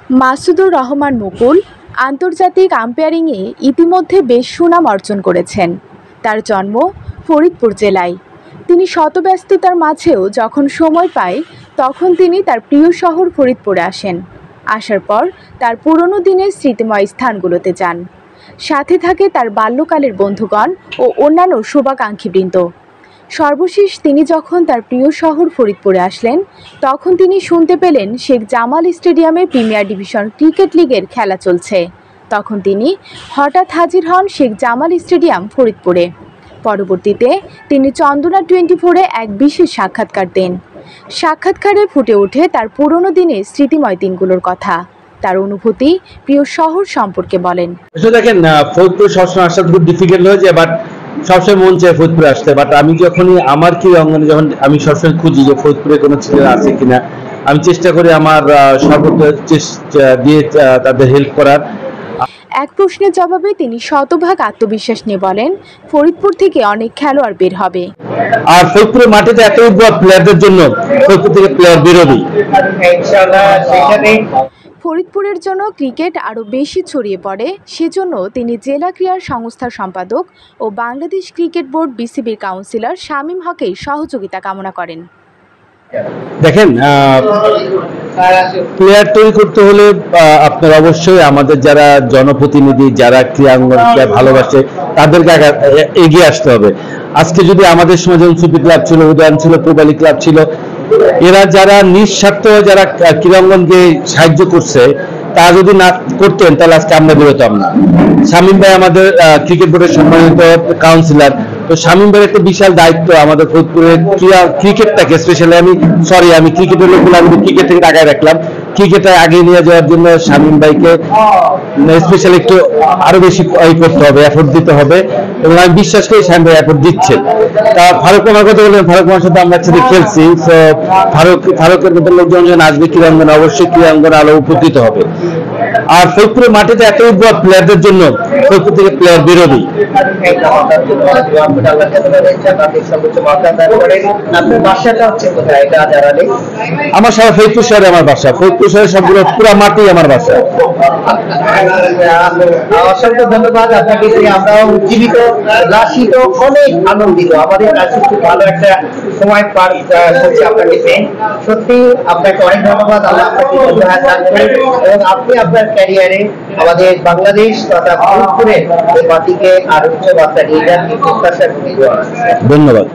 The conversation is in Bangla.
মাসুদুর রহমান মুকুল আন্তর্জাতিক আম্পায়ারিংয়ে ইতিমধ্যে বেশ সুনাম অর্জন করেছেন। তার জন্ম ফরিদপুর জেলায়। তিনি শত ব্যস্ততার মাঝেও যখন সময় পায় তখন তিনি তার প্রিয় শহর ফরিদপুরে আসেন। আসার পর তার পুরনো দিনের স্মৃতিময় স্থানগুলোতে যান। সাথে থাকে তার বাল্যকালের বন্ধুগণ ও অন্যান্য শুভাকাঙ্ক্ষীবৃন্দ। সর্বশেষ তিনি যখন তার প্রিয় শহর ফরিদপুরে আসলেন তখন তিনি শুনতে পেলেন শেখ জামাল স্টেডিয়ামে প্রিমিয়ার ডিভিশন ক্রিকেট লিগের খেলা চলছে। তখন তিনি হঠাৎ হাজির হন শেখ জামাল স্টেডিয়াম ফরিদপুরে। পরবর্তীতে তিনি চন্দনা 24-এ এক বিশেষ সাক্ষাৎকার দেন। সাক্ষাৎকারে ফুটে ওঠে তার পুরনো দিনের স্মৃতিময় দিনগুলোর কথা। তার অনুভূতি প্রিয় শহর সম্পর্কে বলেন। দেখেন, ফরিদপুর সবসময় আসা খুব ডিফিকাল্ট হয়ে যায়, বাট সবসময় মন চায় ফরিদপুরে আসতে। বাট আমি যখনই আমার কি অঙ্গনে যখন আমি সবসময় খুঁজি যে ফরিদপুরে কোনো ছেলেরা আছে কিনা, আমি চেষ্টা করি আমার সর্বোচ্চ দিয়ে তাদের হেল্প করার। এক প্রশ্নের জবাবে তিনি শতভাগ আত্মবিশ্বাস নিয়ে বলেন, ফরিদপুর থেকে অনেক খেলোয়াড় বের হবে। আর ফরিদপুরের মাটিতে এত প্লেয়ারদের জন্য ফরিদপুর থেকে প্লেয়ার বেরোবে। ফরিদপুরের জন্য ক্রিকেট আরও বেশি ছড়িয়ে পড়ে, সেজন্য তিনি জেলা ক্রীড়া সংস্থার সম্পাদক ও বাংলাদেশ ক্রিকেট বোর্ড বিসিবির কাউন্সিলর শামীম হকের সহযোগিতা কামনা করেন। দেখেন, প্লেয়ার তৈরি করতে হলে আপনার অবশ্যই আমাদের যারা জনপ্রতিনিধি, যারা ক্রীড়াঙ্গনকে ভালোবাসে, তাদেরকে এগিয়ে আসতে হবে। আজকে যদি আমাদের সময় যেমন সুপি ক্লাব ছিল, উদয়ন ছিল, পূবালী ক্লাব ছিল, এরা যারা নিঃস্বার্থ যারা ক্রীড়াঙ্গনকে সাহায্য করছে, তা যদি না করতেন তাহলে আজকে আমরা বেরোতাম না। শামীম ভাই আমাদের ক্রিকেট বোর্ডের সম্মানিত কাউন্সিলর, তো শামীম ভাইয়ের একটা বিশাল দায়িত্ব আমাদের ফরিদপুরের ক্রিকেটটাকে, স্পেশালি আমি ক্রিকেটের লোকগুলো আমি ক্রিকেট থেকে আগায় রাখলাম, ক্রিকেটে আগে নিয়ে যাওয়ার জন্য শামীম ভাইকে স্পেশালি একটু আরো বেশি করতে হবে, এফোর্ট দিতে হবে, এবং আমি বিশ্বাস করি শামীম ভাই এফোর্ট দিচ্ছেন। তা ফারুক আমার কথা বললেন, ফারুক আমার সাথে আমরা একসাথে খেলছি, তো ফারুকের মতো লোকজন যখন আসবে ক্রীড়াঙ্গনে, অবশ্যই ক্রীড়াঙ্গনে আলো উপকৃত হবে। আর ফরিদপুরের মাটিতে এত প্লেয়ারদের জন্য ফরিদপুর থেকে প্লেয়ার বেরোবেই। আমার সারা ফরিদপুর শহরে আমার বাসা, ফরিদপুর শহরে সবগুলো পুরো মাটি আমার বাসা। অসংখ্য ধন্যবাদ আপনাকে। আমরাও উজ্জীবিত, উল্লাসিত, অনেক আনন্দিত। আমাদের কাছে খুব ভালো একটা সময় পার করছে আপনাকে পেয়ে। সত্যি আপনাকে অনেক ধন্যবাদ। আল্লাহ আপনাকে এবং আপনি আপনার ক্যারিয়ারে আমাদের বাংলাদেশ তথা ফরিদপুরের মাটিকে আরো উচ্চ বার্তা নিয়ে যান, প্রত্যাশা করি। ধন্যবাদ।